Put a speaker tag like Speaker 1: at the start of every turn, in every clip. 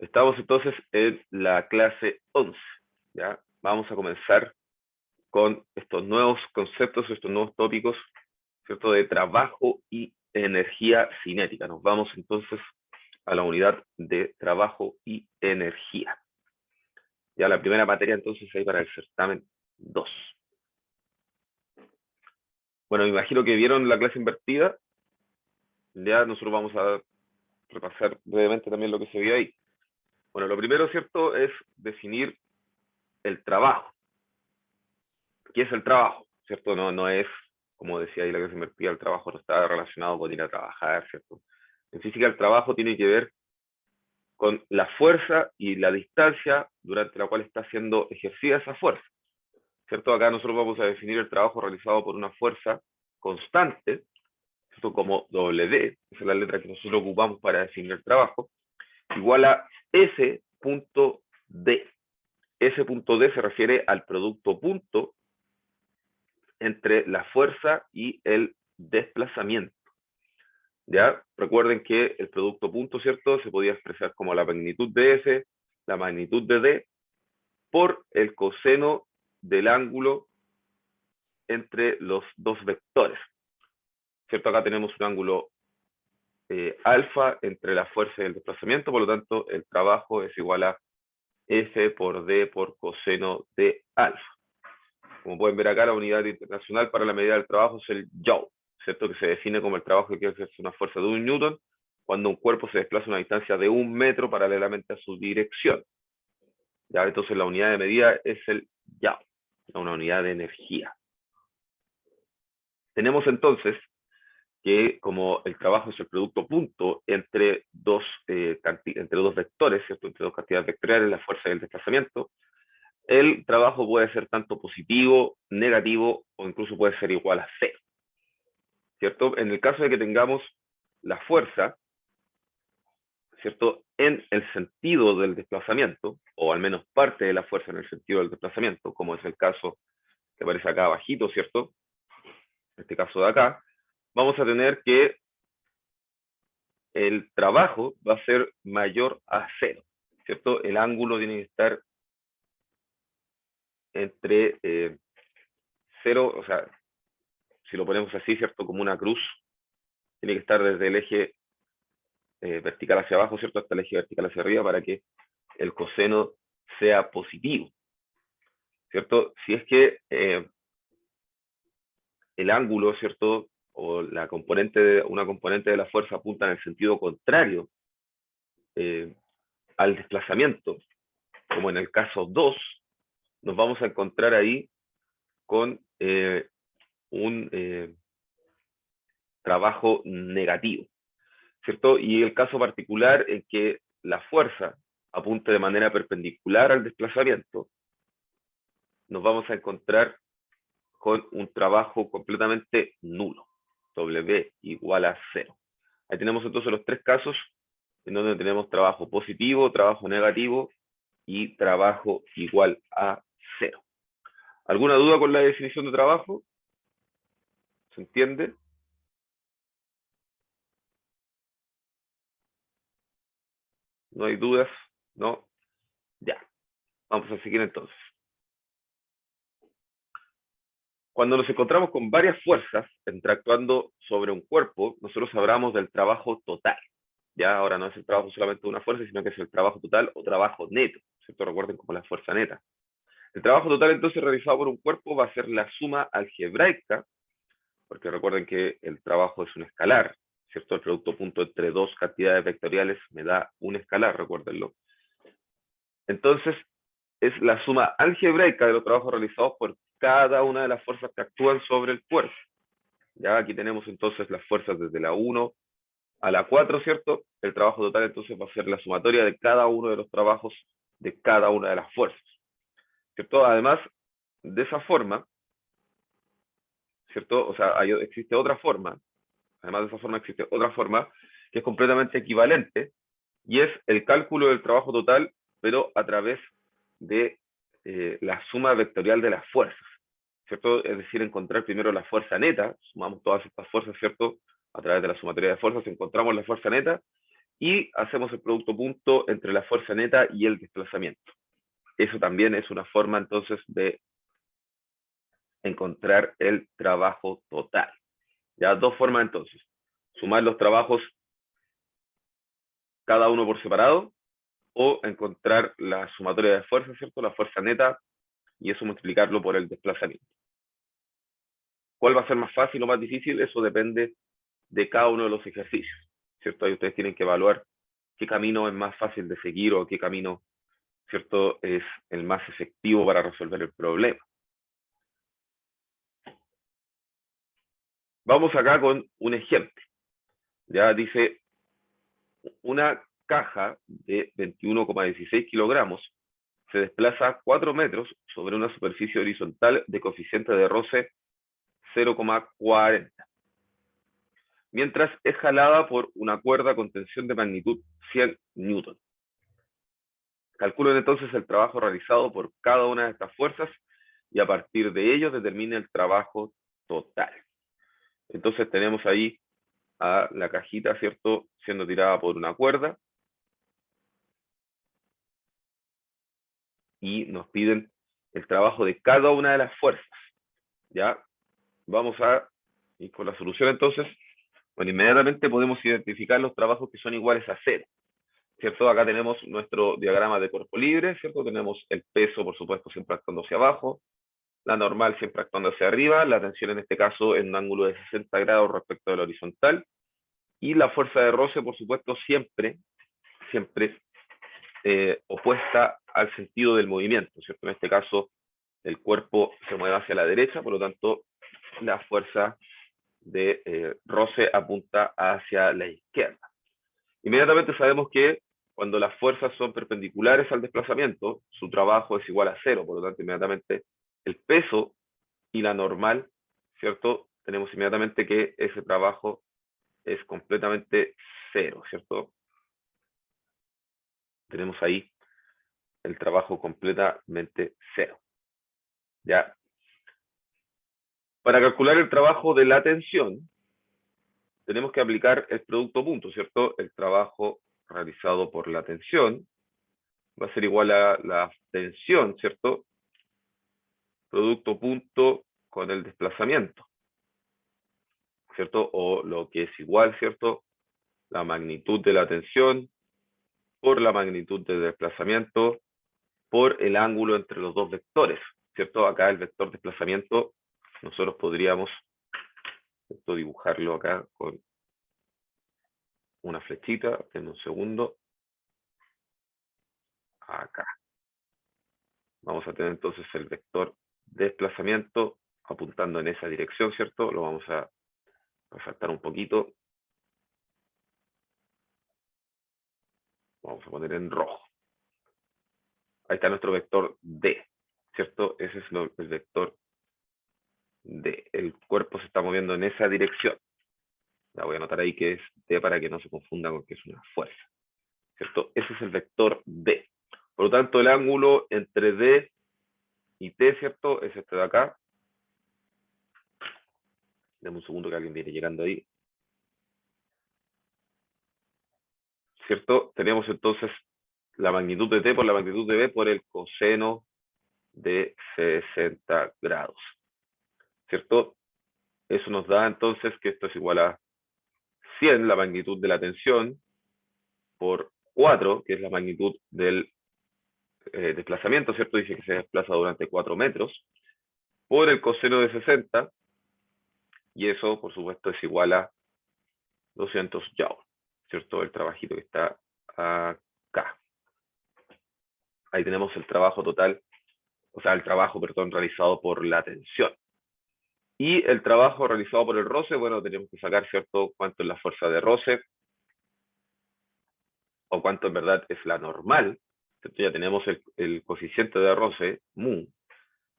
Speaker 1: Estamos entonces en la clase 11, ¿ya? Vamos a comenzar con estos nuevos conceptos, estos nuevos tópicos, ¿cierto? De trabajo y energía cinética. Nos vamos entonces a la unidad de trabajo y energía. Ya la primera materia entonces ahí para el certamen 2. Bueno, me imagino que vieron la clase invertida. Ya nosotros vamos a repasar brevemente también lo que se vio ahí. Bueno, lo primero, ¿cierto?, es definir el trabajo. ¿Qué es el trabajo? ¿Cierto? No es, como decía ahí la clase invertida, el trabajo no está relacionado con ir a trabajar, ¿cierto? En física el trabajo tiene que ver con la fuerza y la distancia durante la cual está siendo ejercida esa fuerza, ¿cierto? Acá nosotros vamos a definir el trabajo realizado por una fuerza constante, ¿cierto? Como W, esa es la letra que nosotros ocupamos para definir el trabajo, igual a S punto D. S punto D se refiere al producto punto entre la fuerza y el desplazamiento. ¿Ya? Recuerden que el producto punto, ¿cierto?, se podía expresar como la magnitud de F, la magnitud de D, por el coseno del ángulo entre los dos vectores. ¿Cierto? Acá tenemos un ángulo alfa entre la fuerza y el desplazamiento, por lo tanto, el trabajo es igual a F por D por coseno de alfa. Como pueden ver acá, la unidad internacional para la medida del trabajo es el Joule, ¿cierto? Que se define como el trabajo que ejerce una fuerza de 1 newton cuando un cuerpo se desplaza a una distancia de 1 metro paralelamente a su dirección. ¿Ya? Entonces la unidad de medida es el Joule, una unidad de energía. Tenemos entonces que como el trabajo es el producto punto entre dos vectores, ¿cierto?, entre dos cantidades vectoriales, la fuerza y el desplazamiento, el trabajo puede ser tanto positivo, negativo o incluso puede ser igual a cero. ¿Cierto? En el caso de que tengamos la fuerza, ¿cierto?, en el sentido del desplazamiento, o al menos parte de la fuerza en el sentido del desplazamiento, como es el caso que aparece acá abajito, ¿cierto? En este caso de acá, vamos a tener que el trabajo va a ser mayor a cero, ¿cierto? El ángulo tiene que estar entre cero, o sea, si lo ponemos así, ¿cierto?, como una cruz, tiene que estar desde el eje vertical hacia abajo, ¿cierto?, hasta el eje vertical hacia arriba para que el coseno sea positivo, ¿cierto? Si es que el ángulo, ¿cierto?, o una componente de la fuerza apunta en el sentido contrario al desplazamiento, como en el caso 2, nos vamos a encontrar ahí con un trabajo negativo, ¿cierto? Y el caso particular en que la fuerza apunte de manera perpendicular al desplazamiento, nos vamos a encontrar con un trabajo completamente nulo, W igual a 0. Ahí tenemos entonces los tres casos en donde tenemos trabajo positivo, trabajo negativo y trabajo igual a 0. ¿Alguna duda con la definición de trabajo? ¿Se entiende? ¿No hay dudas? ¿No? Ya. Vamos a seguir entonces. Cuando nos encontramos con varias fuerzas interactuando sobre un cuerpo, nosotros hablamos del trabajo total. Ya ahora no es el trabajo solamente de una fuerza, sino que es el trabajo total o trabajo neto, ¿cierto? Recuerden como la fuerza neta. El trabajo total entonces realizado por un cuerpo va a ser la suma algebraica, porque recuerden que el trabajo es un escalar, ¿cierto? El producto punto entre dos cantidades vectoriales me da un escalar, recuérdenlo. Entonces, es la suma algebraica de los trabajos realizados por cada una de las fuerzas que actúan sobre el cuerpo. Ya aquí tenemos entonces las fuerzas desde la 1 a la 4, ¿cierto? El trabajo total entonces va a ser la sumatoria de cada uno de los trabajos de cada una de las fuerzas, ¿cierto? Además, de esa forma, ¿cierto? O sea, existe otra forma, además de esa forma existe otra forma que es completamente equivalente y es el cálculo del trabajo total, pero a través de la suma vectorial de las fuerzas, ¿cierto? Es decir, encontrar primero la fuerza neta, sumamos todas estas fuerzas, ¿cierto? A través de la sumatoria de fuerzas encontramos la fuerza neta y hacemos el producto punto entre la fuerza neta y el desplazamiento. Eso también es una forma entonces de encontrar el trabajo total. Ya, dos formas entonces: sumar los trabajos cada uno por separado, o encontrar la sumatoria de fuerzas, ¿cierto? La fuerza neta, y eso multiplicarlo por el desplazamiento. ¿Cuál va a ser más fácil o más difícil? Eso depende de cada uno de los ejercicios, ¿cierto? Ahí ustedes tienen que evaluar qué camino es más fácil de seguir o qué camino, ¿cierto?, es el más efectivo para resolver el problema. Vamos acá con un ejemplo. Ya dice, una caja de 21,16 kilogramos se desplaza 4 metros sobre una superficie horizontal de coeficiente de roce 0,40, mientras es jalada por una cuerda con tensión de magnitud 100 newton. Calculen entonces el trabajo realizado por cada una de estas fuerzas y a partir de ello determine el trabajo total. Entonces tenemos ahí a la cajita, ¿cierto?, siendo tirada por una cuerda, y nos piden el trabajo de cada una de las fuerzas. Ya, vamos a ir con la solución entonces. Bueno, inmediatamente podemos identificar los trabajos que son iguales a 0, ¿cierto? Acá tenemos nuestro diagrama de cuerpo libre, ¿cierto? Tenemos el peso, por supuesto, siempre actuando hacia abajo, la normal siempre actuando hacia arriba, la tensión en este caso en un ángulo de 60 grados respecto de la horizontal, y la fuerza de roce, por supuesto, siempre opuesta al sentido del movimiento, ¿cierto? En este caso, el cuerpo se mueve hacia la derecha, por lo tanto, la fuerza de roce apunta hacia la izquierda. Inmediatamente sabemos que cuando las fuerzas son perpendiculares al desplazamiento, su trabajo es igual a 0, por lo tanto, inmediatamente el peso y la normal, ¿cierto? Tenemos inmediatamente que ese trabajo es completamente 0, ¿cierto? Tenemos ahí el trabajo completamente 0. ¿Ya? Para calcular el trabajo de la tensión, tenemos que aplicar el producto punto, ¿cierto? El trabajo realizado por la tensión va a ser igual a la tensión, ¿cierto? Producto punto con el desplazamiento, ¿cierto? O lo que es igual, ¿cierto? La magnitud de la tensión por la magnitud del desplazamiento por el ángulo entre los dos vectores, ¿cierto? Acá el vector desplazamiento, nosotros podríamos, ¿cierto?, dibujarlo acá con una flechita, en un segundo. Acá. Vamos a tener entonces el vector desplazamiento apuntando en esa dirección, ¿cierto? Lo vamos a resaltar un poquito. Vamos a poner en rojo. Ahí está nuestro vector D, ¿cierto? Ese es el vector D. El cuerpo se está moviendo en esa dirección. La voy a anotar ahí que es D para que no se confunda con que es una fuerza, ¿cierto? Ese es el vector D. Por lo tanto, el ángulo entre D y T, ¿cierto?, es este de acá. Deme un segundo que alguien viene llegando ahí. ¿Cierto? Tenemos entonces la magnitud de T por la magnitud de B por el coseno de 60 grados. ¿Cierto? Eso nos da entonces que esto es igual a 100, la magnitud de la tensión, por 4, que es la magnitud del desplazamiento, ¿cierto? Dice que se desplaza durante 4 metros, por el coseno de 60, y eso, por supuesto, es igual a 200 joules, ¿cierto? El trabajito que está acá. Ahí tenemos el trabajo total, o sea, el trabajo, perdón, realizado por la tensión. Y el trabajo realizado por el roce, bueno, tenemos que sacar, ¿cierto?, cuánto es la fuerza de roce, o cuánto en verdad es la normal. ¿Cierto? Ya tenemos el coeficiente de roce, mu.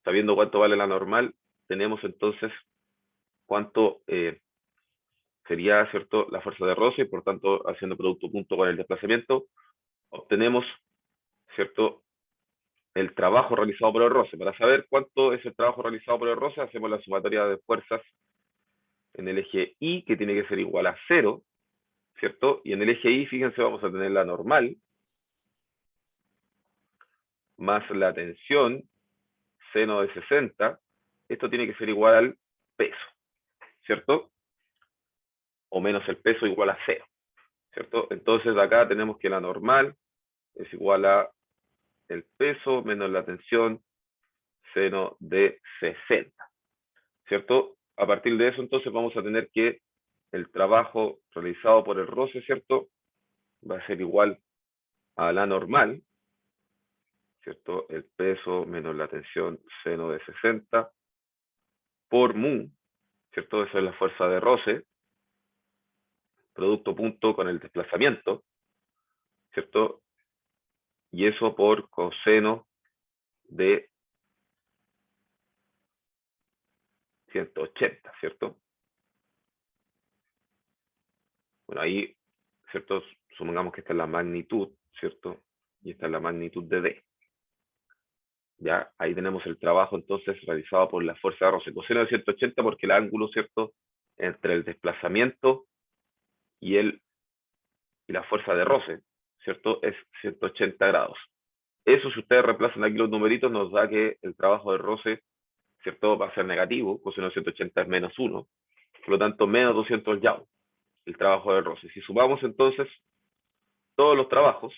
Speaker 1: Sabiendo cuánto vale la normal, tenemos entonces cuánto sería, ¿cierto?, la fuerza de roce, y por tanto, haciendo producto punto con el desplazamiento, obtenemos, ¿cierto?, el trabajo realizado por el roce. Para saber cuánto es el trabajo realizado por el roce, hacemos la sumatoria de fuerzas en el eje Y, que tiene que ser igual a 0, ¿cierto? Y en el eje Y, fíjense, vamos a tener la normal, más la tensión, seno de 60. Esto tiene que ser igual al peso, ¿cierto? O menos el peso igual a 0, ¿cierto? Entonces acá tenemos que la normal es igual a el peso menos la tensión, seno de 60, ¿cierto? A partir de eso, entonces, vamos a tener que el trabajo realizado por el roce, ¿cierto? Va a ser igual a la normal, ¿cierto? El peso menos la tensión, seno de 60, por mu, ¿cierto? Esa es la fuerza de roce, producto punto con el desplazamiento, ¿cierto? Y eso por coseno de 180, ¿cierto? Bueno, ahí, ¿cierto? Supongamos que esta es la magnitud, ¿cierto? Y esta es la magnitud de D. Ya, ahí tenemos el trabajo entonces realizado por la fuerza de roce. Coseno de 180 porque el ángulo, ¿cierto? Entre el desplazamiento y, y la fuerza de roce, ¿cierto? Es 180 grados. Eso, si ustedes reemplazan aquí los numeritos, nos da que el trabajo de roce, ¿cierto? Va a ser negativo, coseno de 180 es menos 1, por lo tanto, menos 200 Joule, el trabajo de roce. Si sumamos entonces todos los trabajos,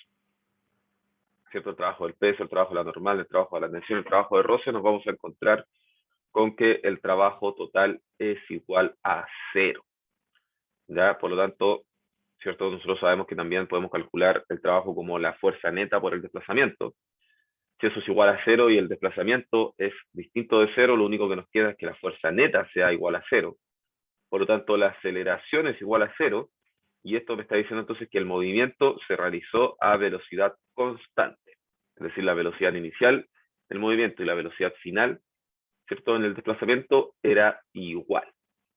Speaker 1: ¿cierto? El trabajo del peso, el trabajo de la normal, el trabajo de la tensión, el trabajo de roce, nos vamos a encontrar con que el trabajo total es igual a 0. ¿Ya? Por lo tanto, ¿cierto? Nosotros sabemos que también podemos calcular el trabajo como la fuerza neta por el desplazamiento. Si eso es igual a 0 y el desplazamiento es distinto de 0, lo único que nos queda es que la fuerza neta sea igual a 0. Por lo tanto, la aceleración es igual a 0, y esto me está diciendo entonces que el movimiento se realizó a velocidad constante. Es decir, la velocidad inicial del movimiento y la velocidad final, ¿cierto? En el desplazamiento era igual.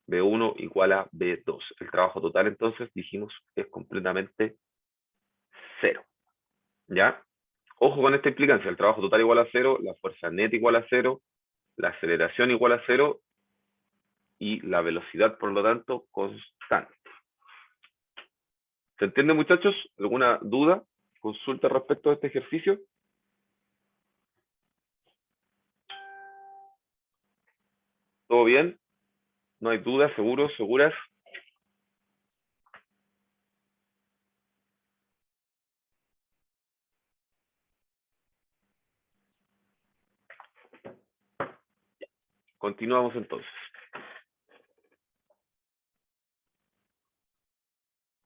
Speaker 1: B1 igual a B2. El trabajo total, entonces, dijimos, es completamente 0. ¿Ya? Ojo con esta implicancia. El trabajo total igual a 0, la fuerza neta igual a 0, la aceleración igual a 0 y la velocidad, por lo tanto, constante. ¿Se entiende, muchachos? ¿Alguna duda? ¿Consulta respecto a este ejercicio? ¿Todo bien? ¿No hay dudas? ¿Seguros? ¿Seguras? Continuamos entonces.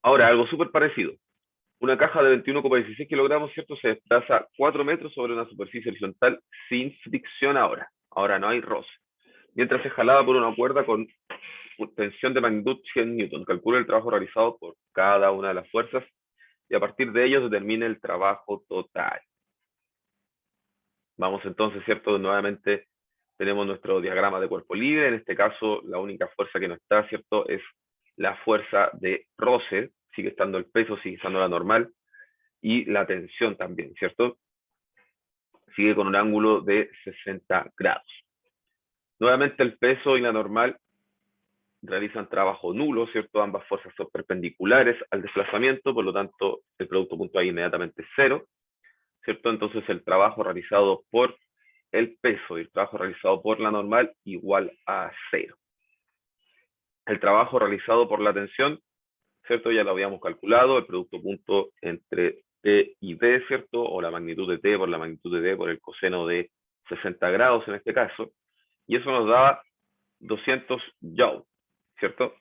Speaker 1: Ahora, algo súper parecido. Una caja de 21,16 kilogramos, ¿cierto? Se desplaza 4 metros sobre una superficie horizontal sin fricción ahora. Ahora no hay roce. Mientras es jalada por una cuerda con tensión de magnitud 100 newton. Calcula el trabajo realizado por cada una de las fuerzas y a partir de ello determina el trabajo total. Vamos entonces, ¿cierto? Nuevamente tenemos nuestro diagrama de cuerpo libre. En este caso, la única fuerza que no está, ¿cierto? Es la fuerza de roce. Sigue estando el peso, sigue estando la normal. Y la tensión también, ¿cierto? Sigue con un ángulo de 60 grados. Nuevamente el peso y la normal realizan trabajo nulo, ¿cierto? Ambas fuerzas son perpendiculares al desplazamiento, por lo tanto el producto puntual inmediatamente es 0, ¿cierto? Entonces el trabajo realizado por el peso y el trabajo realizado por la normal igual a 0. El trabajo realizado por la tensión, ¿cierto? Ya lo habíamos calculado, el producto punto entre T y D, ¿cierto? O la magnitud de T por la magnitud de D por el coseno de 60 grados en este caso. Y eso nos da 200 Joule, ¿cierto?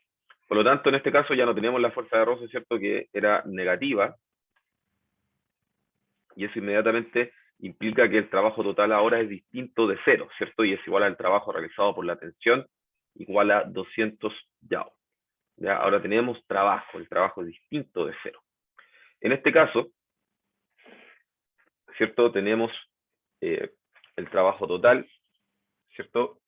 Speaker 1: Por lo tanto, en este caso ya no teníamos la fuerza de roce, ¿cierto? Que era negativa. Y eso inmediatamente implica que el trabajo total ahora es distinto de 0, ¿cierto? Y es igual al trabajo realizado por la tensión, igual a 200 Joule. ¿Ya? Ahora tenemos trabajo, el trabajo es distinto de 0. En este caso, ¿cierto? Tenemos el trabajo total, ¿cierto?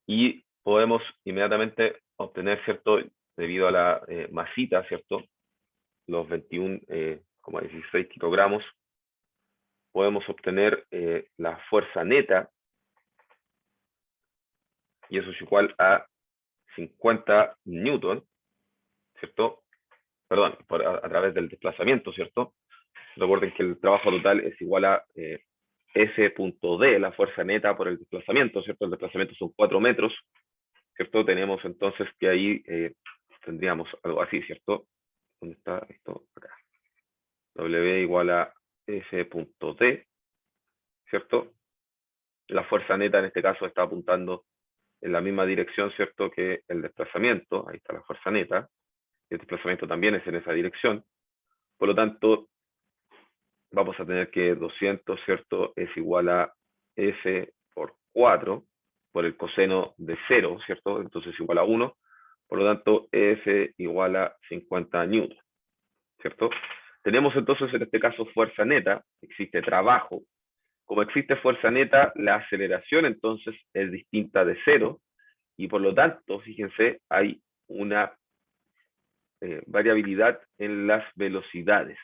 Speaker 1: Y podemos inmediatamente obtener, ¿cierto? Debido a la masita, ¿cierto? Los 21,16 kilogramos, podemos obtener la fuerza neta, y eso es igual a 50 newton, ¿cierto? perdón, a través del desplazamiento, ¿cierto? Recuerden que el trabajo total es igual a F.D, la fuerza neta por el desplazamiento, ¿cierto? El desplazamiento son 4 metros, ¿cierto? Tenemos entonces que ahí tendríamos algo así, ¿cierto? ¿Dónde está esto? Acá. W igual a F.D, ¿cierto? La fuerza neta en este caso está apuntando en la misma dirección, ¿cierto? Que el desplazamiento, ahí está la fuerza neta, y el desplazamiento también es en esa dirección. Por lo tanto, vamos a tener que 200, ¿cierto? Es igual a F por 4 por el coseno de 0, ¿cierto? Entonces igual a 1. Por lo tanto, F igual a 50 newton, ¿cierto? Tenemos entonces en este caso fuerza neta, existe trabajo. Como existe fuerza neta, la aceleración entonces es distinta de 0 y por lo tanto, fíjense, hay una variabilidad en las velocidades.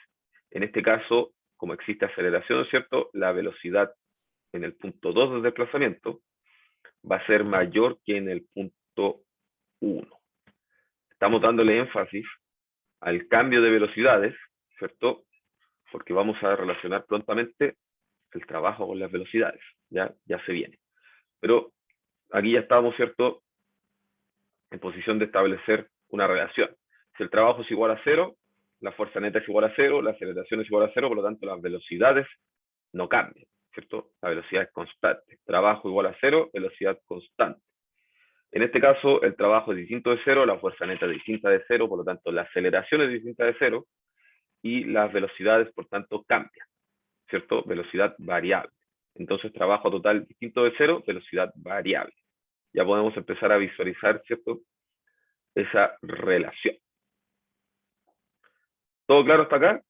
Speaker 1: En este caso, como existe aceleración, ¿cierto? La velocidad en el punto 2 del desplazamiento va a ser mayor que en el punto 1. Estamos dándole énfasis al cambio de velocidades, ¿cierto? Porque vamos a relacionar prontamente el trabajo con las velocidades, ya se viene. Pero aquí ya estamos, ¿cierto?, en posición de establecer una relación. Si el trabajo es igual a 0, la fuerza neta es igual a 0, la aceleración es igual a 0, por lo tanto las velocidades no cambian, ¿cierto? La velocidad es constante. Trabajo igual a 0, velocidad constante. En este caso, el trabajo es distinto de 0, la fuerza neta es distinta de 0, por lo tanto la aceleración es distinta de 0 y las velocidades, por tanto, cambian, ¿cierto? Velocidad variable. Entonces, trabajo total distinto de 0, velocidad variable. Ya podemos empezar a visualizar, ¿cierto?, esa relación. ¿Todo claro hasta acá?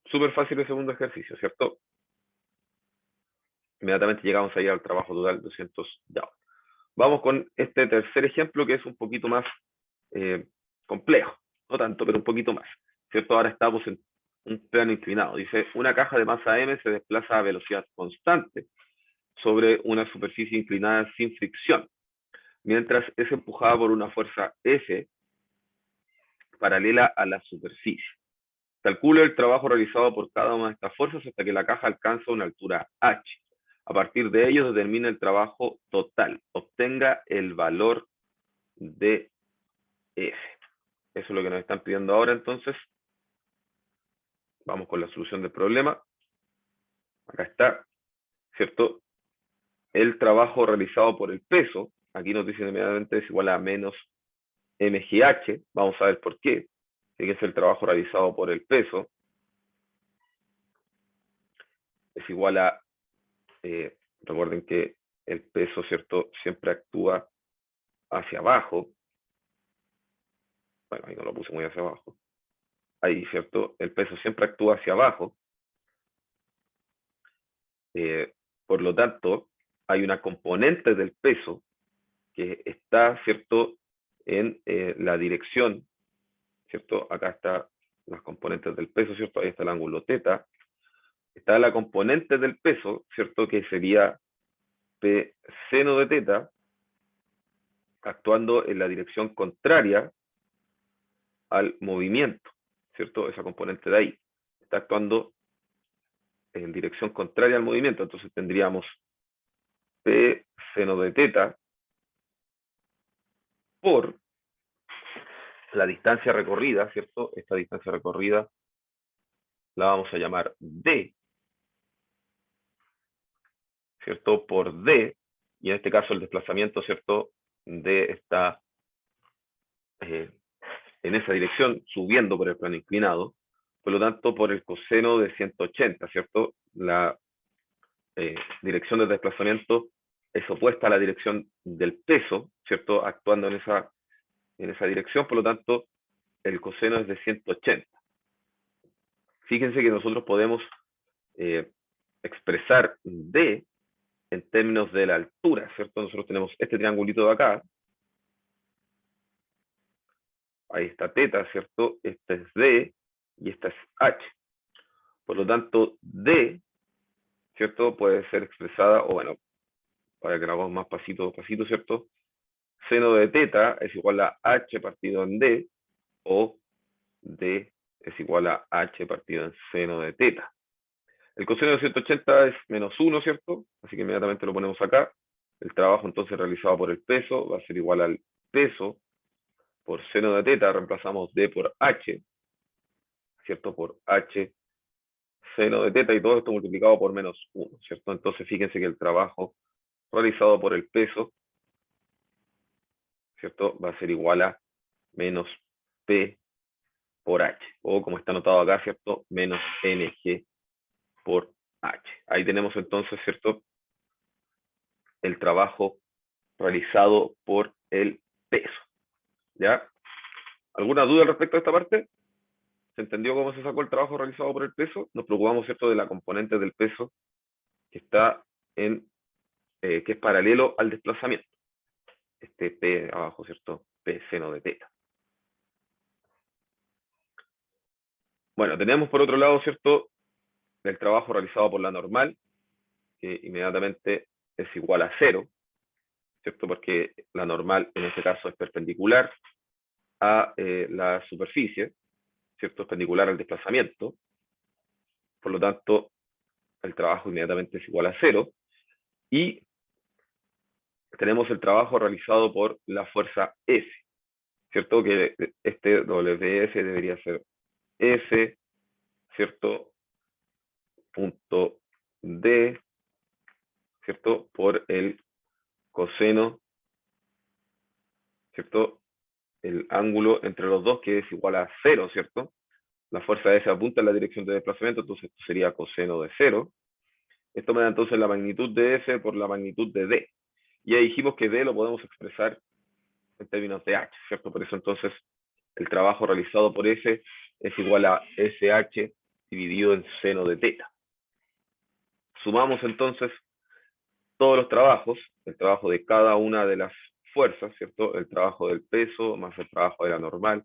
Speaker 1: Súper fácil el segundo ejercicio, ¿cierto? Inmediatamente llegamos ahí al trabajo total 200 joules. Vamos con este tercer ejemplo que es un poquito más complejo. No tanto, pero un poquito más, ¿cierto? Ahora estamos en un plano inclinado. Dice, una caja de masa M se desplaza a velocidad constante sobre una superficie inclinada sin fricción, mientras es empujada por una fuerza F paralela a la superficie. Calcule el trabajo realizado por cada una de estas fuerzas hasta que la caja alcanza una altura h. A partir de ello determina el trabajo total. Obtenga el valor de F. Eso es lo que nos están pidiendo ahora, entonces. Vamos con la solución del problema. Acá está, ¿cierto? El trabajo realizado por el peso, aquí nos dicen inmediatamente es igual a menos mgh. Vamos a ver por qué. Que es el trabajo realizado por el peso. Es igual a, recuerden que el peso, ¿cierto?, siempre actúa hacia abajo. Bueno, ahí no lo puse muy hacia abajo. Ahí, ¿cierto? El peso siempre actúa hacia abajo. Por lo tanto, hay una componente del peso que está, ¿cierto?, en la dirección, ¿cierto? Acá están las componentes del peso, ¿cierto? Ahí está el ángulo teta. Está la componente del peso, ¿cierto?, que sería P seno de teta, actuando en la dirección contraria al movimiento, ¿cierto? Esa componente de ahí está actuando en dirección contraria al movimiento, entonces tendríamos P seno de teta por la distancia recorrida, ¿cierto? Esta distancia recorrida la vamos a llamar D, ¿cierto? Por D, y en este caso el desplazamiento, ¿cierto? D está en esa dirección, subiendo por el plano inclinado, por lo tanto, por el coseno de 180, ¿cierto? La dirección del desplazamiento es opuesta a la dirección del peso, ¿cierto? Actuando en esa dirección, por lo tanto, el coseno es de 180. Fíjense que nosotros podemos expresar D en términos de la altura, ¿cierto? Nosotros tenemos este triangulito de acá, ahí está teta, ¿cierto? Esta es D y esta es H. Por lo tanto, D, ¿cierto?, puede ser expresada, o bueno, para que lo hagamos más pasito a pasito, ¿cierto? Seno de teta es igual a H partido en D, o D es igual a H partido en seno de teta. El coseno de 180 es menos 1, ¿cierto? Así que inmediatamente lo ponemos acá. El trabajo entonces realizado por el peso va a ser igual al peso por seno de teta, reemplazamos D por H, ¿cierto? Por H seno de teta y todo esto multiplicado por menos 1, ¿cierto? Entonces fíjense que el trabajo realizado por el peso, ¿cierto? Va a ser igual a menos P por H, o como está anotado acá, ¿cierto? Menos mg por H. Ahí tenemos entonces, ¿cierto? El trabajo realizado por el peso, ¿ya? ¿Alguna duda al respecto de esta parte? ¿Se entendió cómo se sacó el trabajo realizado por el peso? Nos preocupamos, ¿cierto?, de la componente del peso que está en, que es paralelo al desplazamiento. Este P abajo, ¿cierto? P seno de teta. Bueno, tenemos por otro lado, ¿cierto?, el trabajo realizado por la normal, que inmediatamente es igual a 0, ¿cierto? Porque la normal en este caso es perpendicular a la superficie, ¿cierto? Es perpendicular al desplazamiento. Por lo tanto, el trabajo inmediatamente es igual a 0. Y tenemos el trabajo realizado por la fuerza F, ¿cierto? Que este WF debería ser F, ¿cierto? Punto D, ¿cierto? Por el coseno, ¿cierto? El ángulo entre los dos, que es igual a 0, ¿cierto? La fuerza F apunta en la dirección de desplazamiento, entonces esto sería coseno de 0. Esto me da entonces la magnitud de F por la magnitud de D. Y ahí dijimos que D lo podemos expresar en términos de H, ¿cierto? Por eso entonces el trabajo realizado por F es igual a SH dividido en seno de teta. Sumamos entonces todos los trabajos, el trabajo de cada una de las fuerzas, ¿cierto? El trabajo del peso, más el trabajo de la normal,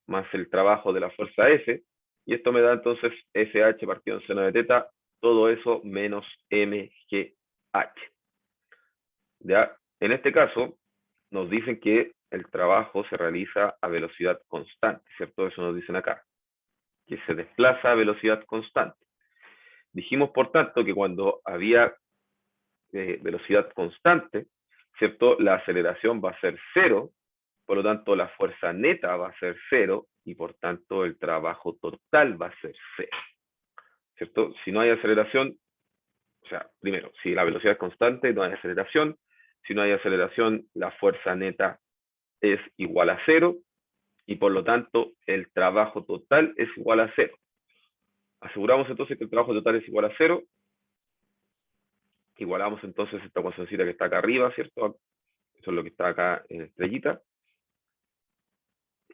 Speaker 1: más el trabajo de la fuerza F, y esto me da entonces SH partido en seno de teta, todo eso menos MGH. ¿Ya? En este caso, nos dicen que el trabajo se realiza a velocidad constante, ¿cierto? Eso nos dicen acá, que se desplaza a velocidad constante. Dijimos, por tanto, que cuando había velocidad constante, ¿cierto? La aceleración va a ser 0, por lo tanto la fuerza neta va a ser 0 y por tanto el trabajo total va a ser 0, ¿cierto? Si no hay aceleración, o sea, primero, si la velocidad es constante, no hay aceleración. Si no hay aceleración, la fuerza neta es igual a 0 y por lo tanto el trabajo total es igual a 0. Aseguramos entonces que el trabajo total es igual a 0. Igualamos entonces esta ecuacióncita que está acá arriba, ¿cierto? Eso es lo que está acá en estrellita.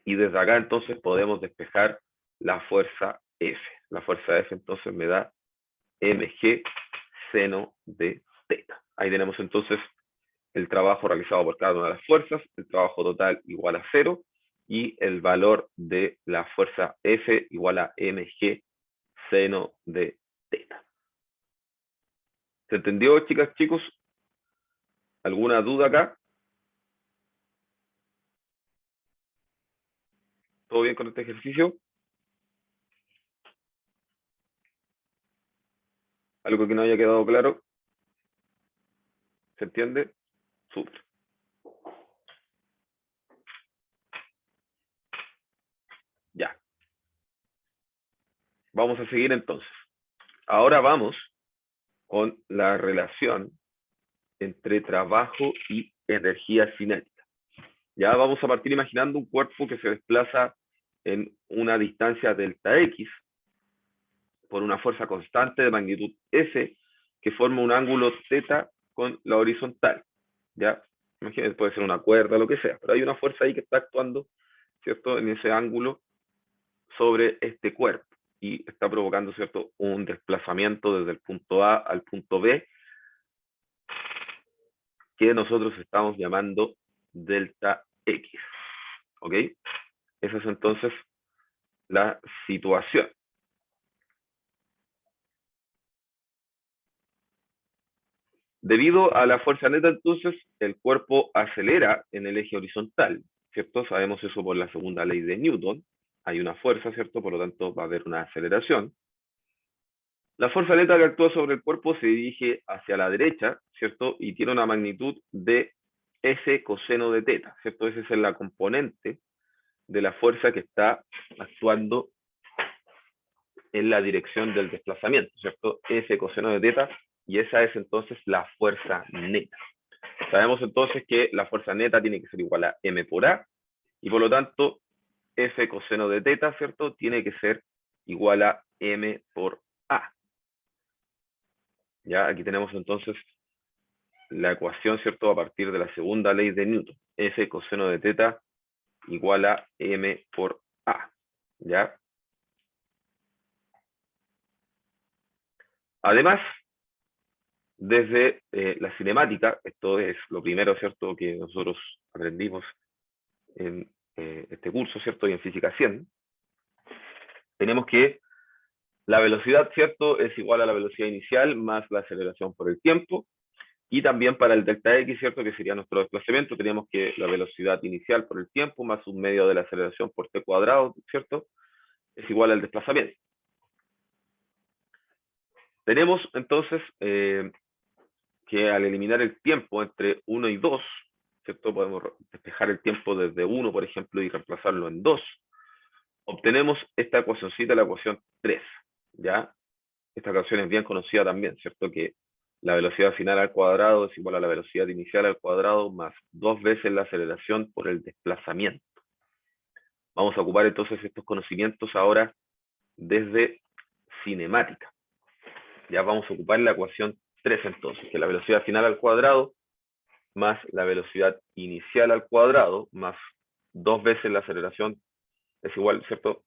Speaker 1: Y desde acá entonces podemos despejar la fuerza F. La fuerza F entonces me da mg seno de teta. Ahí tenemos entonces el trabajo realizado por cada una de las fuerzas, el trabajo total igual a 0 y el valor de la fuerza F igual a mg seno de teta. ¿Se entendió, chicas, chicos? ¿Alguna duda acá? ¿Todo bien con este ejercicio? ¿Algo que no haya quedado claro? ¿Se entiende? Súper. Ya. Vamos a seguir entonces. Ahora vamos con la relación entre trabajo y energía cinética. Ya vamos a partir imaginando un cuerpo que se desplaza en una distancia delta X por una fuerza constante de magnitud F que forma un ángulo θ con la horizontal. ¿Ya? Imagínense, puede ser una cuerda, lo que sea, pero hay una fuerza ahí que está actuando, ¿cierto?, en ese ángulo sobre este cuerpo y está provocando, ¿cierto?, un desplazamiento desde el punto A al punto B que nosotros estamos llamando delta X. ¿Ok? Esa es entonces la situación. Debido a la fuerza neta, entonces, el cuerpo acelera en el eje horizontal, ¿cierto? Sabemos eso por la segunda ley de Newton. hay una fuerza, ¿cierto? Por lo tanto, va a haber una aceleración. La fuerza neta que actúa sobre el cuerpo se dirige hacia la derecha, ¿cierto? Y tiene una magnitud de S coseno de teta, ¿cierto? Esa es la componente de la fuerza que está actuando en la dirección del desplazamiento, ¿cierto? S coseno de teta, y esa es entonces la fuerza neta. Sabemos entonces que la fuerza neta tiene que ser igual a M por A, y por lo tanto, F coseno de teta, ¿cierto? Tiene que ser igual a M por A. Ya, aquí tenemos entonces la ecuación, ¿cierto? A partir de la segunda ley de Newton. F coseno de teta igual a M por A. ¿Ya? Además, desde la cinemática, esto es lo primero, ¿cierto? Que nosotros aprendimos en este curso, ¿cierto? Y en Física 100, tenemos que la velocidad, ¿cierto? Es igual a la velocidad inicial más la aceleración por el tiempo. Y también para el delta X, ¿cierto? Que sería nuestro desplazamiento, teníamos que la velocidad inicial por el tiempo más un medio de la aceleración por t cuadrado, ¿cierto? Es igual al desplazamiento. Tenemos entonces que al eliminar el tiempo entre 1 y 2, ¿cierto? Podemos despejar el tiempo desde 1, por ejemplo, y reemplazarlo en 2. Obtenemos esta ecuacióncita, la ecuación 3, ¿ya? Esta ecuación es bien conocida también, ¿cierto? Que la velocidad final al cuadrado es igual a la velocidad inicial al cuadrado más 2 veces la aceleración por el desplazamiento. Vamos a ocupar entonces estos conocimientos ahora desde cinemática. Ya vamos a ocupar la ecuación 3 entonces, que es la velocidad final al cuadrado más la velocidad inicial al cuadrado más 2 veces la aceleración es igual, ¿cierto?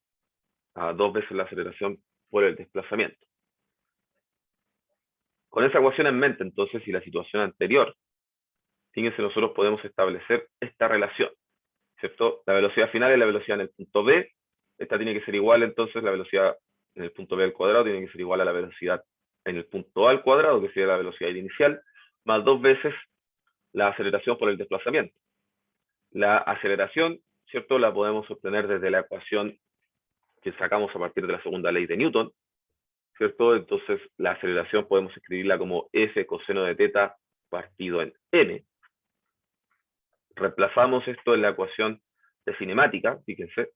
Speaker 1: A 2 veces la aceleración por el desplazamiento. Con esa ecuación en mente, entonces, y la situación anterior, fíjense, nosotros podemos establecer esta relación, ¿cierto? La velocidad final es la velocidad en el punto B, esta tiene que ser igual, entonces, la velocidad en el punto B al cuadrado tiene que ser igual a la velocidad en el punto A al cuadrado, que sería la velocidad inicial, más 2 veces la aceleración por el desplazamiento. La aceleración, ¿cierto? La podemos obtener desde la ecuación que sacamos a partir de la segunda ley de Newton, ¿cierto? Entonces, la aceleración podemos escribirla como F coseno de teta partido en M. Reemplazamos esto en la ecuación de cinemática, fíjense,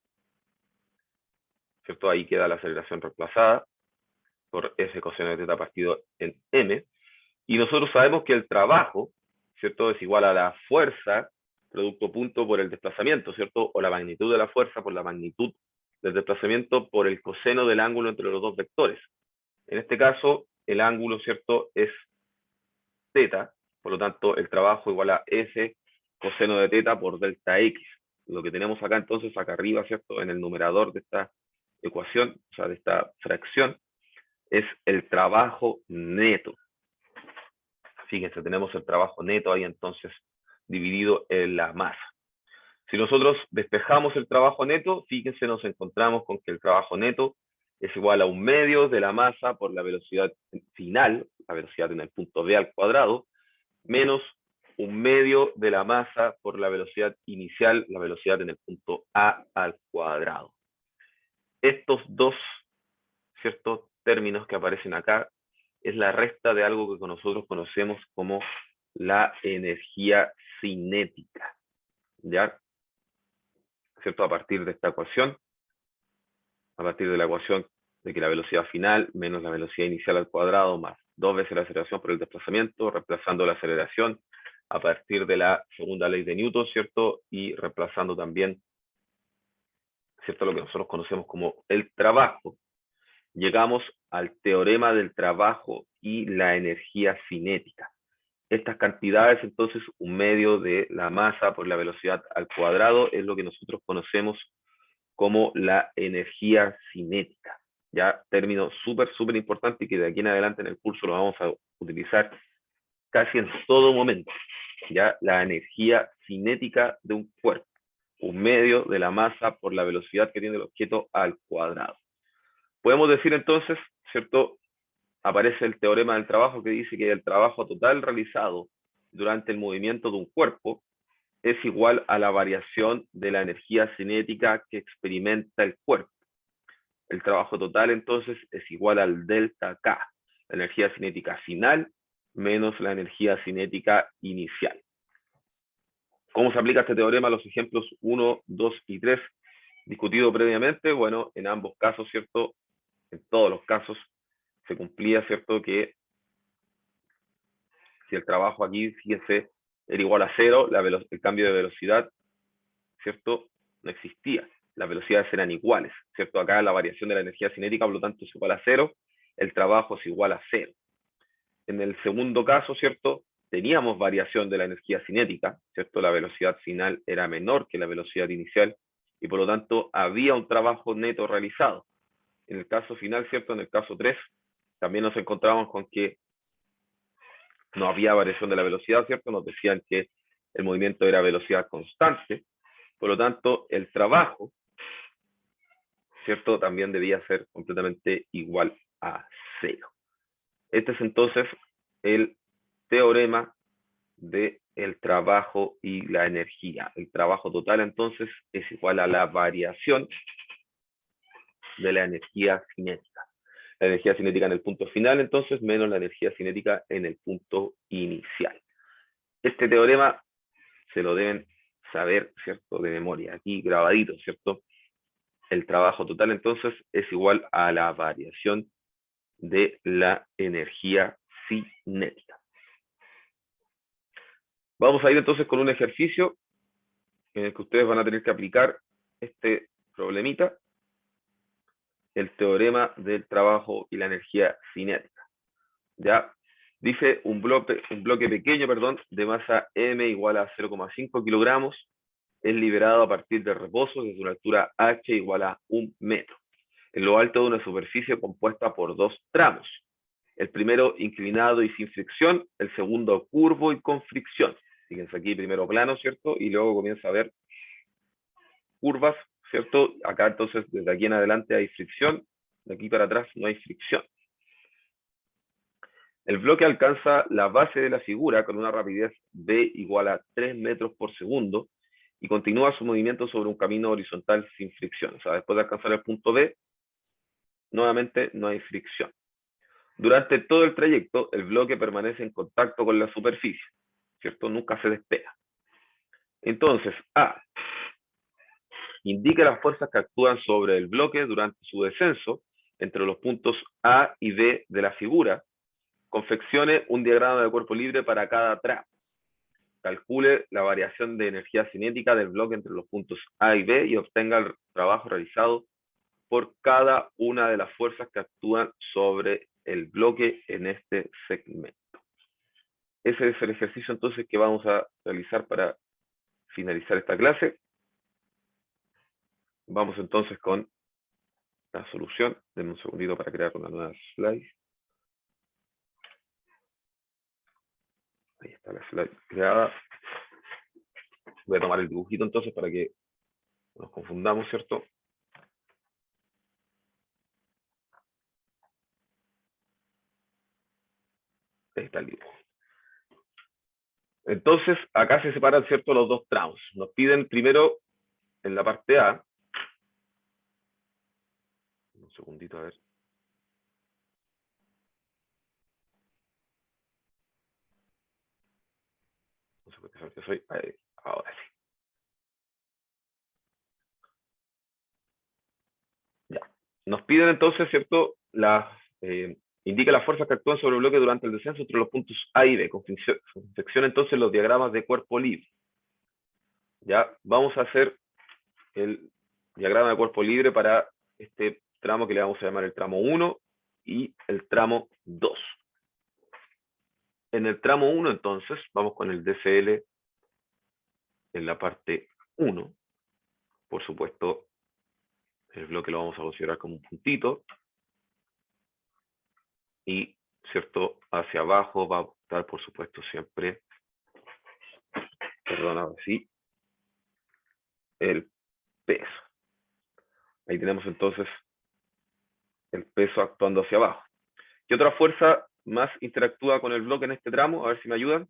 Speaker 1: ¿cierto? Ahí queda la aceleración reemplazada por F coseno de teta partido en M. Y nosotros sabemos que el trabajo, ¿cierto? Es igual a la fuerza producto punto por el desplazamiento, ¿cierto? O la magnitud de la fuerza por la magnitud del desplazamiento por el coseno del ángulo entre los dos vectores. En este caso, el ángulo, ¿cierto? Es teta, por lo tanto, el trabajo igual a S coseno de teta por delta X. Lo que tenemos acá entonces, acá arriba, ¿cierto? En el numerador de esta ecuación, o sea, de esta fracción, es el trabajo neto. Fíjense, tenemos el trabajo neto ahí entonces dividido en la masa. Si nosotros despejamos el trabajo neto, fíjense, nos encontramos con que el trabajo neto es igual a un medio de la masa por la velocidad final, la velocidad en el punto B al cuadrado, menos un medio de la masa por la velocidad inicial, la velocidad en el punto A al cuadrado. Estos dos, ¿ciertos?, términos que aparecen acá es la resta de algo que nosotros conocemos como la energía cinética, ¿ya? ¿Cierto? A partir de esta ecuación, a partir de la ecuación de que la velocidad final menos la velocidad inicial al cuadrado más 2 veces la aceleración por el desplazamiento, reemplazando la aceleración a partir de la segunda ley de Newton, ¿cierto? Y reemplazando también, ¿cierto?, lo que nosotros conocemos como el trabajo. Llegamos al teorema del trabajo y la energía cinética. Estas cantidades, entonces, un medio de la masa por la velocidad al cuadrado es lo que nosotros conocemos como la energía cinética. Ya, término súper importante y que de aquí en adelante en el curso lo vamos a utilizar casi en todo momento. Ya, la energía cinética de un cuerpo, un medio de la masa por la velocidad que tiene el objeto al cuadrado. Podemos decir entonces, ¿cierto? Aparece el teorema del trabajo que dice que el trabajo total realizado durante el movimiento de un cuerpo es igual a la variación de la energía cinética que experimenta el cuerpo. El trabajo total, entonces, es igual al delta K, la energía cinética final menos la energía cinética inicial. ¿Cómo se aplica este teorema a los ejemplos 1, 2 y 3? Discutido previamente, bueno, en ambos casos, ¿cierto? En todos los casos se cumplía, ¿cierto? Que si el trabajo aquí, fíjense, era igual a cero, el cambio de velocidad, ¿cierto? No existía. Las velocidades eran iguales, ¿cierto? Acá la variación de la energía cinética, por lo tanto, es igual a cero, el trabajo es igual a cero. En el segundo caso, ¿cierto? Teníamos variación de la energía cinética, ¿cierto? La velocidad final era menor que la velocidad inicial y por lo tanto había un trabajo neto realizado. En el caso final, ¿cierto? En el caso 3, también nos encontramos con que no había variación de la velocidad, ¿cierto? Nos decían que el movimiento era velocidad constante, por lo tanto, el trabajo, ¿cierto? También debía ser completamente igual a cero. Este es entonces el teorema del trabajo y la energía. El trabajo total, entonces, es igual a la variación de la energía cinética. La energía cinética en el punto final, entonces, menos la energía cinética en el punto inicial. Este teorema se lo deben saber, ¿cierto? De memoria, aquí grabadito, ¿cierto? El trabajo total, entonces, es igual a la variación de la energía cinética. Vamos a ir entonces con un ejercicio en el que ustedes van a tener que aplicar este problemita, el teorema del trabajo y la energía cinética. ¿Ya? Dice un bloque pequeño, de masa m igual a 0,5 kilogramos, es liberado a partir de reposo desde una altura h igual a 1 metro, en lo alto de una superficie compuesta por dos tramos. El primero inclinado y sin fricción, el segundo curvo y con fricción. Fíjense aquí, primero plano, ¿cierto? Y luego comienza a ver curvas, ¿cierto? Acá entonces, desde aquí en adelante hay fricción, de aquí para atrás no hay fricción. El bloque alcanza la base de la figura con una rapidez v igual a 3 metros por segundo y continúa su movimiento sobre un camino horizontal sin fricción. O sea, después de alcanzar el punto B, nuevamente no hay fricción. Durante todo el trayecto, el bloque permanece en contacto con la superficie, ¿cierto? Nunca se despega. Entonces, A, indica las fuerzas que actúan sobre el bloque durante su descenso entre los puntos A y B de la figura. Confeccione un diagrama de cuerpo libre para cada tramo. Calcule la variación de energía cinética del bloque entre los puntos A y B y obtenga el trabajo realizado por cada una de las fuerzas que actúan sobre el bloque en este segmento. Ese es el ejercicio entonces que vamos a realizar para finalizar esta clase. Vamos entonces con la solución. Denme un segundito para crear una nueva slide. Ahí está la slide creada. Voy a tomar el dibujito entonces para que no nos confundamos, ¿cierto? Ahí está el dibujo. Entonces, acá se separan, ¿cierto?, los dos tramos. Nos piden primero, en la parte A, un segundito, a ver. No sé por qué sabe que soy. Ahí, ahora sí. Ya. Nos piden entonces, ¿cierto?, indica las fuerzas que actúan sobre el bloque durante el descenso entre los puntos A y B. Confecciona entonces los diagramas de cuerpo libre. Ya, vamos a hacer el diagrama de cuerpo libre para este tramo que le vamos a llamar el tramo 1 y el tramo 2. En el tramo 1, entonces, vamos con el DCL en la parte 1. Por supuesto, el bloque lo vamos a considerar como un puntito. Y, ¿cierto?, hacia abajo va a estar, por supuesto, siempre, perdón, ahora sí, el peso. Ahí tenemos entonces el peso actuando hacia abajo. ¿Qué otra fuerza más interactúa con el bloque en este tramo? A ver si me ayudan.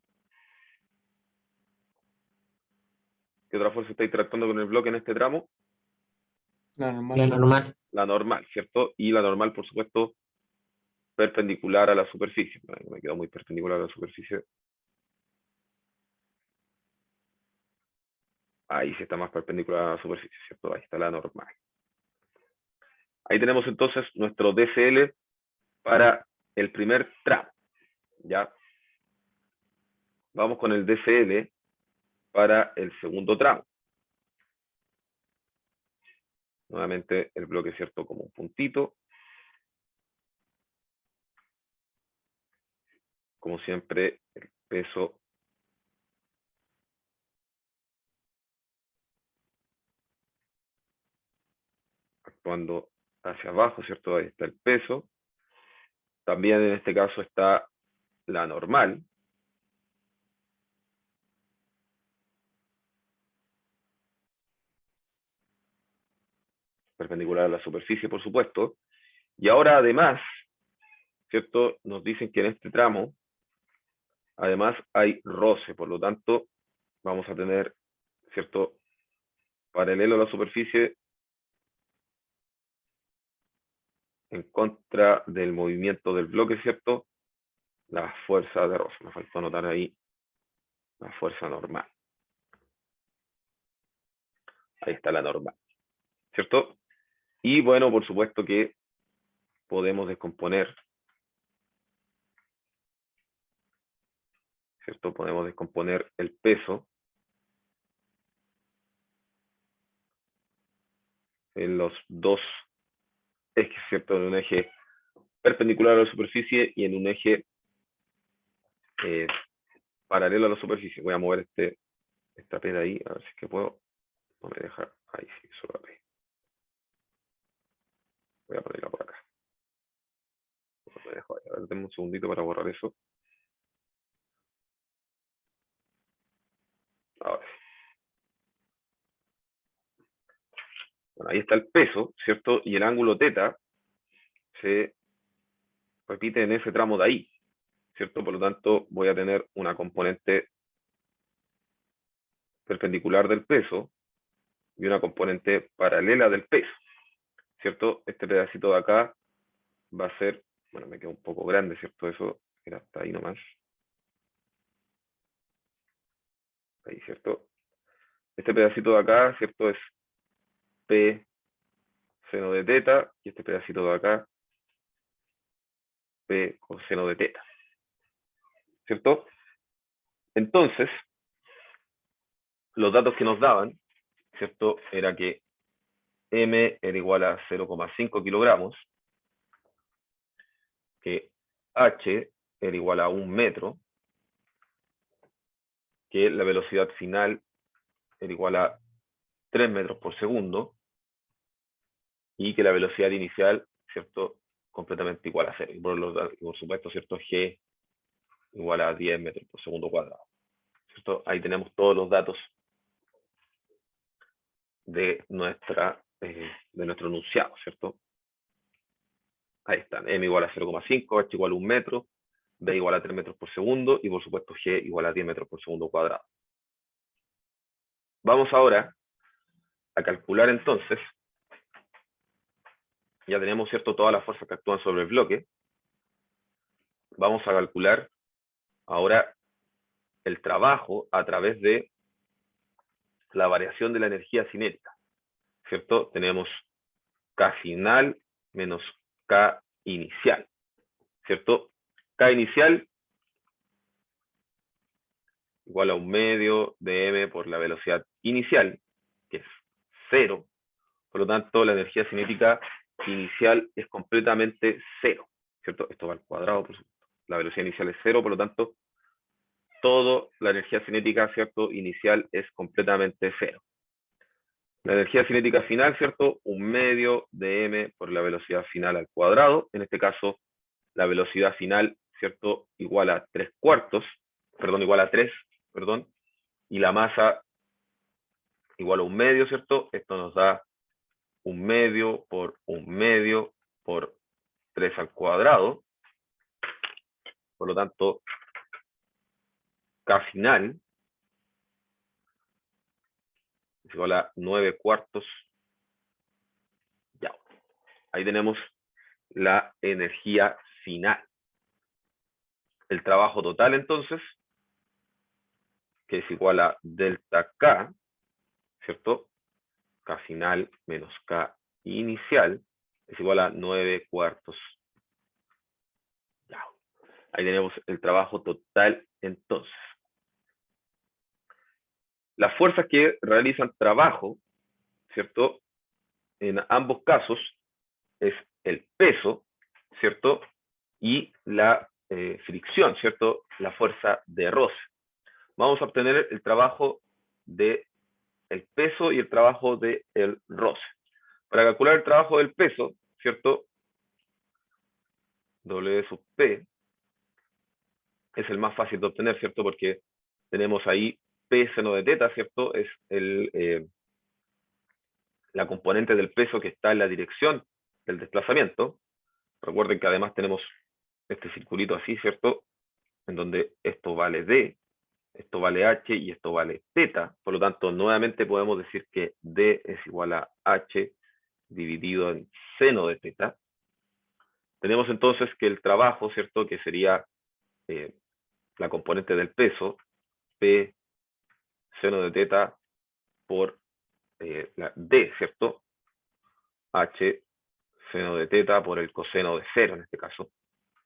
Speaker 1: ¿Qué otra fuerza está interactuando con el bloque en este tramo?
Speaker 2: La
Speaker 3: La
Speaker 2: normal.
Speaker 3: normal.
Speaker 1: La normal, ¿cierto? Y la normal, por supuesto, perpendicular a la superficie. Me quedó muy perpendicular a la superficie. Ahí sí está más perpendicular a la superficie, ¿cierto? Ahí está la normal. Ahí tenemos entonces nuestro DCL para el primer tramo, ¿ya? Vamos con el DCL para el segundo tramo. Nuevamente el bloque, ¿cierto? Como un puntito. Como siempre, el peso actuando hacia abajo, ¿cierto? Ahí está el peso. También en este caso está la normal. Perpendicular a la superficie, por supuesto. Y ahora además, ¿cierto? Nos dicen que en este tramo, además hay roce, por lo tanto, vamos a tener, ¿cierto? Paralelo a la superficie en contra del movimiento del bloque, ¿cierto? La fuerza de roce. Me faltó anotar ahí la fuerza normal. Ahí está la normal, ¿cierto? Y bueno, por supuesto que podemos descomponer, ¿cierto? Podemos descomponer el peso en los dos ejes, ¿cierto? En un eje perpendicular a la superficie y en un eje paralelo a la superficie. Voy a mover esta peda ahí, a ver si es que puedo. No me deja. Ahí sí, solo la P. Voy a ponerla por acá. No me dejo ahí. A ver, denme un segundito para borrar eso. Ahora sí. Bueno, ahí está el peso, ¿cierto? Y el ángulo teta se repite en ese tramo de ahí, ¿cierto? Por lo tanto, voy a tener una componente perpendicular del peso y una componente paralela del peso, ¿cierto? Este pedacito de acá va a ser, bueno, me queda un poco grande, ¿cierto? Eso era hasta ahí nomás. Ahí, ¿cierto? Este pedacito de acá, ¿cierto? Es P seno de teta, y este pedacito de acá, P coseno de teta, ¿cierto? Entonces, los datos que nos daban, ¿cierto? Era que M era igual a 0,5 kilogramos, que H era igual a 1 metro, que la velocidad final era igual a 3 metros por segundo, y que la velocidad inicial, ¿cierto? Completamente igual a 0. Y por supuesto, ¿cierto? G igual a 10 metros por segundo cuadrado, ¿cierto? Ahí tenemos todos los datos de nuestro enunciado, ¿cierto? Ahí están, m igual a 0,5, h igual a 1 metro, b igual a 3 metros por segundo y por supuesto g igual a 10 metros por segundo cuadrado. Vamos ahora a calcular entonces, ya tenemos, ¿cierto?, todas las fuerzas que actúan sobre el bloque. Vamos a calcular ahora el trabajo a través de la variación de la energía cinética, ¿cierto? Tenemos K final menos K inicial, ¿cierto? K inicial igual a 1 medio de m por la velocidad inicial, que es 0. Por lo tanto, la energía cinética inicial es completamente 0, ¿cierto? Esto va al cuadrado, por supuesto. La velocidad inicial es 0, por lo tanto, toda la energía cinética, ¿cierto?, inicial es completamente 0. La energía cinética final, ¿cierto? 1 medio de m por la velocidad final al cuadrado. En este caso, la velocidad final, ¿cierto?, igual a 3 cuartos, perdón, igual a 3, perdón, y la masa igual a 1 medio, ¿cierto? Esto nos da 1 medio por 1 medio por 3 al cuadrado. Por lo tanto, K final es igual a 9 cuartos Joule. Ahí tenemos la energía final. El trabajo total, entonces, que es igual a delta K, ¿cierto? K final menos K inicial, es igual a 9 cuartos Joule. Ahí tenemos el trabajo total, entonces. Las fuerzas que realizan trabajo, ¿cierto? En ambos casos es el peso, ¿cierto? Y la fricción, ¿cierto? La fuerza de roce. Vamos a obtener el trabajo del peso y el trabajo del roce. Para calcular el trabajo del peso, ¿cierto? W sub P es el más fácil de obtener, ¿cierto? Porque tenemos ahí P seno de teta, ¿cierto? Es la componente del peso que está en la dirección del desplazamiento. Recuerden que además tenemos este circulito así, ¿cierto? En donde esto vale D, esto vale H y esto vale teta. Por lo tanto, nuevamente podemos decir que D es igual a H dividido en seno de teta. Tenemos entonces que el trabajo, ¿cierto? Que sería la componente del peso, P seno de teta por la D, ¿cierto? H seno de teta por el coseno de cero en este caso,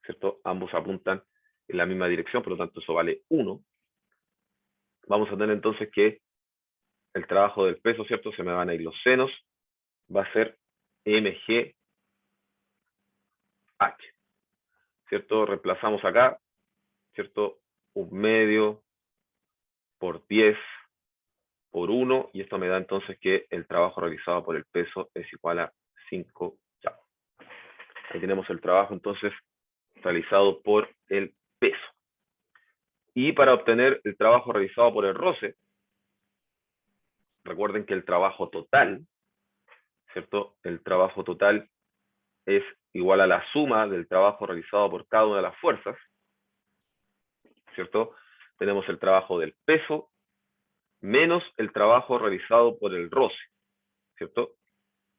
Speaker 1: ¿cierto? Ambos apuntan en la misma dirección, por lo tanto eso vale 1. Vamos a tener entonces que el trabajo del peso, ¿cierto? Se me van a ir los senos, va a ser mg h, ¿cierto? Reemplazamos acá, ¿cierto? 1/2 por 10 por 1, y esto me da entonces que el trabajo realizado por el peso es igual a 5 Joule. Ahí tenemos el trabajo entonces realizado por el peso. Y para obtener el trabajo realizado por el roce, recuerden que el trabajo total, ¿cierto? El trabajo total es igual a la suma del trabajo realizado por cada una de las fuerzas, ¿cierto? Tenemos el trabajo del peso menos el trabajo realizado por el roce, ¿cierto?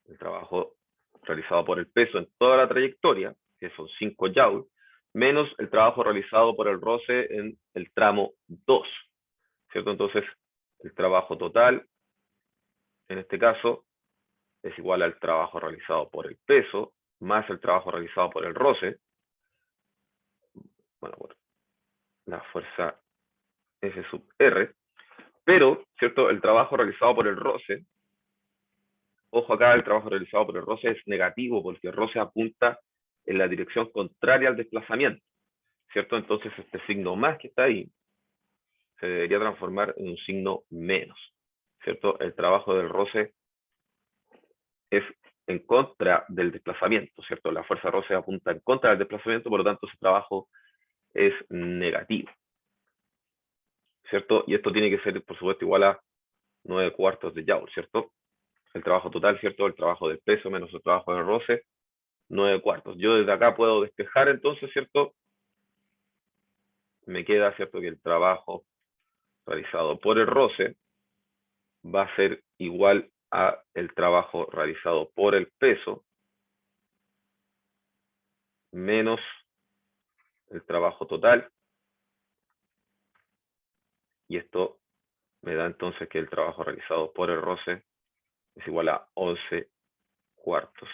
Speaker 1: El trabajo realizado por el peso en toda la trayectoria, que son 5 Joule, menos el trabajo realizado por el roce en el tramo 2, ¿cierto? Entonces, el trabajo total, en este caso, es igual al trabajo realizado por el peso, más el trabajo realizado por el roce, bueno, por la fuerza F sub R, pero, ¿cierto? El trabajo realizado por el roce, ojo acá, el trabajo realizado por el roce es negativo, porque el roce apunta en la dirección contraria al desplazamiento, ¿cierto? Entonces este signo más que está ahí se debería transformar en un signo menos, ¿cierto? El trabajo del roce es en contra del desplazamiento, ¿cierto? La fuerza roce apunta en contra del desplazamiento, por lo tanto su trabajo es negativo, ¿cierto? Y esto tiene que ser, por supuesto, igual a 9 cuartos de Joule, ¿cierto? El trabajo total, ¿cierto? El trabajo del peso menos el trabajo del roce, 9 cuartos. Yo desde acá puedo despejar entonces, ¿cierto? Me queda, ¿cierto? Que el trabajo realizado por el roce va a ser igual a el trabajo realizado por el peso menos el trabajo total. Y esto me da entonces que el trabajo realizado por el roce es igual a 11 cuartos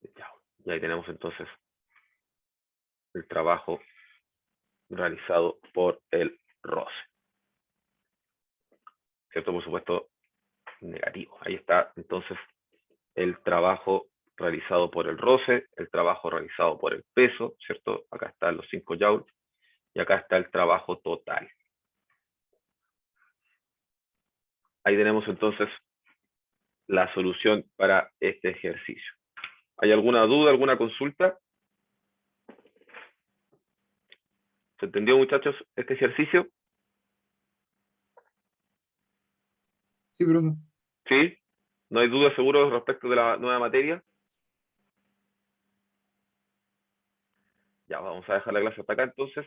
Speaker 1: de Joule. Y ahí tenemos entonces el trabajo realizado por el roce, ¿cierto? Por supuesto, negativo. Ahí está entonces el trabajo realizado por el roce, el trabajo realizado por el peso, ¿cierto? Acá están los 5 Joule y acá está el trabajo total. Ahí tenemos entonces la solución para este ejercicio. ¿Hay alguna duda, alguna consulta? ¿Se entendió, muchachos, este ejercicio?
Speaker 2: Sí, profe.
Speaker 1: ¿Sí? ¿No hay duda seguro respecto de la nueva materia? Ya, vamos a dejar la clase hasta acá entonces.